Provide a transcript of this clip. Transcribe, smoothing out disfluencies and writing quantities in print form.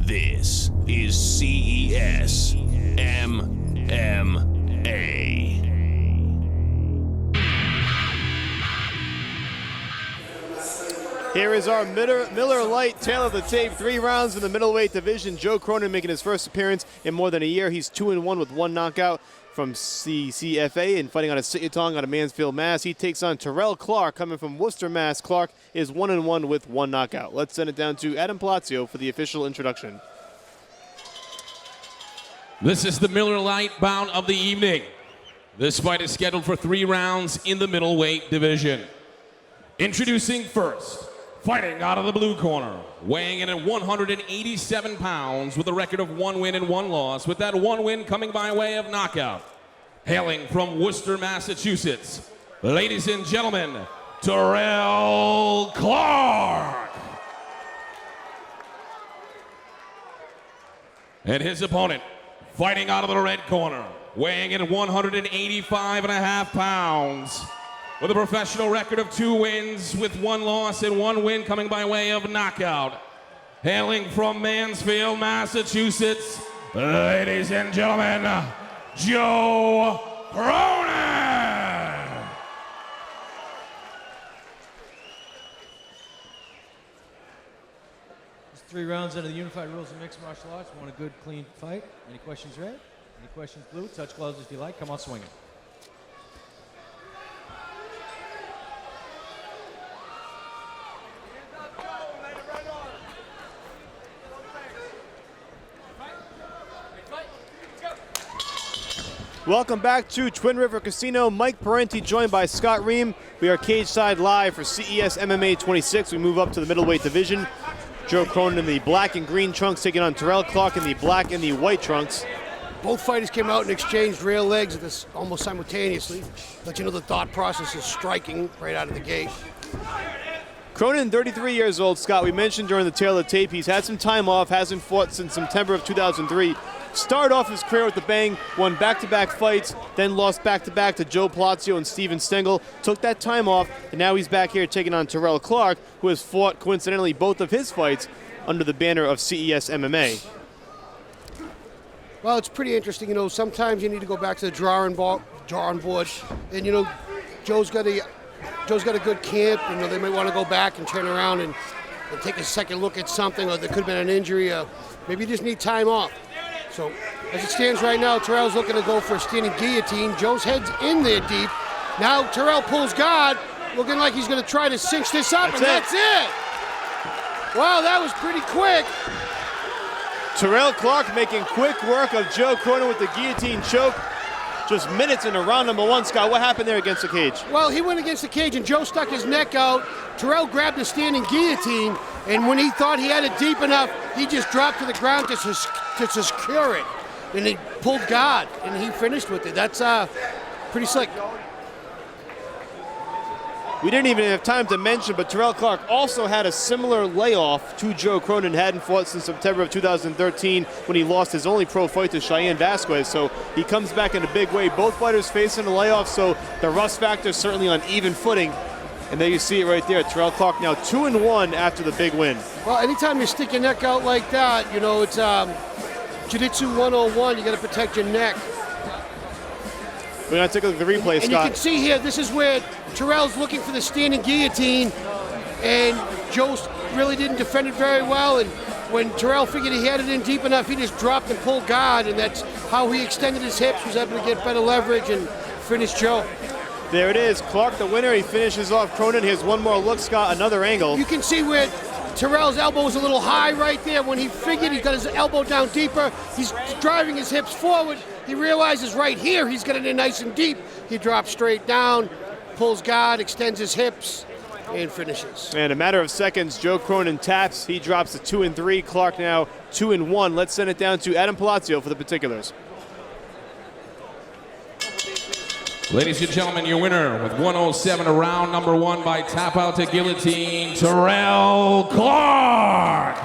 This is CES MMA. Here is our Miller Lite Tale of the Tape. 3 rounds in the middleweight division. Joe Cronin making his first appearance in more than a year. He's 2-1 with 1 knockout from CCFA and fighting out of Sityodtong out of Mansfield, Mass. He takes on Terrell Clark coming from Worcester, Mass. Clark is 1-1 with 1 knockout. Let's send it down to Adam Palazzo for the official introduction. This is the Miller Lite bout of the evening. This fight is scheduled for 3 rounds in the middleweight division. Introducing first, fighting out of the blue corner, weighing in at 187 pounds with a record of 1 win and 1 loss, with that 1 win coming by way of knockout. Hailing from Worcester, Massachusetts, ladies and gentlemen, Terrell Clark. And his opponent, fighting out of the red corner, weighing in at 185.5 pounds, with a professional record of 2 wins with 1 loss and 1 win coming by way of knockout. Hailing from Mansfield, Massachusetts, ladies and gentlemen, Joe CRONIN. It's 3 rounds under the unified rules of mixed martial arts. Want a good, clean fight. Any questions, red? Any questions, blue? Touch gloves if you like. Come on, swinging. Welcome back to Twin River Casino. Mike Parenti joined by Scott Ream. We are cage side live for CES MMA 26. We move up to the middleweight division. Joe Cronin in the black and green trunks taking on Terrell Clark in the black and the white trunks. Both fighters came out and exchanged rear legs at this almost simultaneously. Let you know the thought process is striking right out of the gate. Cronin, 33 years old, Scott. We mentioned during the Tale of the Tape, he's had some time off, hasn't fought since September of 2003. Started off his career with a bang, won back-to-back fights, then lost back-to-back to Joe Palazzo and Steven Stengel. Took that time off, and now he's back here taking on Terrell Clark, who has fought, coincidentally, both of his fights under the banner of CES MMA. Well, it's pretty interesting. You know, sometimes you need to go back to the drawing board, and you know, Joe's got a good camp. You know, they might want to go back and turn around and take a second look at something, or there could have been an injury, or maybe you just need time off. So, as it stands right now, Terrell's looking to go for a standing guillotine. Joe's head's in there deep. Now Terrell pulls guard, looking like he's going to try to cinch this up, that's it. Wow, that was pretty quick. Terrell Clark making quick work of Joe Cronin with the guillotine choke. Just minutes into round number 1. Scott, what happened there against the cage? Well, he went against the cage and Joe stuck his neck out. Terrell grabbed the standing guillotine, and when he thought he had it deep enough, he just dropped to the ground to secure it. And he pulled guard, and he finished with it. That's pretty slick. We didn't even have time to mention, but Terrell Clark also had a similar layoff to Joe Cronin. Hadn't fought since September of 2013 when he lost his only pro fight to Cheyenne Vasquez. So he comes back in a big way. Both fighters facing a layoff, so the rust factor is certainly on even footing. And there you see it right there. Terrell Clark now 2-1 after the big win. Well, anytime you stick your neck out like that, you know, it's Jiu-Jitsu 101. You got to protect your neck. We're going to take a look at the replay, and Scott. You can see here, this is where Terrell's looking for the standing guillotine, and Joe really didn't defend it very well, and when Terrell figured he had it in deep enough, he just dropped and pulled guard, and that's how he extended his hips, was able to get better leverage and finish Joe. There it is. Clark the winner. He finishes off Cronin. Here's one more look, Scott, another angle. You can see where Terrell's elbow was a little high right there. When he figured he got his elbow down deeper, he's driving his hips forward. He realizes right here he's got it in nice and deep. He drops straight down, pulls guard, extends his hips, and finishes. And a matter of seconds, Joe Cronin taps. He drops to 2-3. Clark now 2-1. Let's send it down to Adam Palazzo for the particulars. Ladies and gentlemen, your winner with 107 round number 1 by tap out to guillotine, Terrell Clark.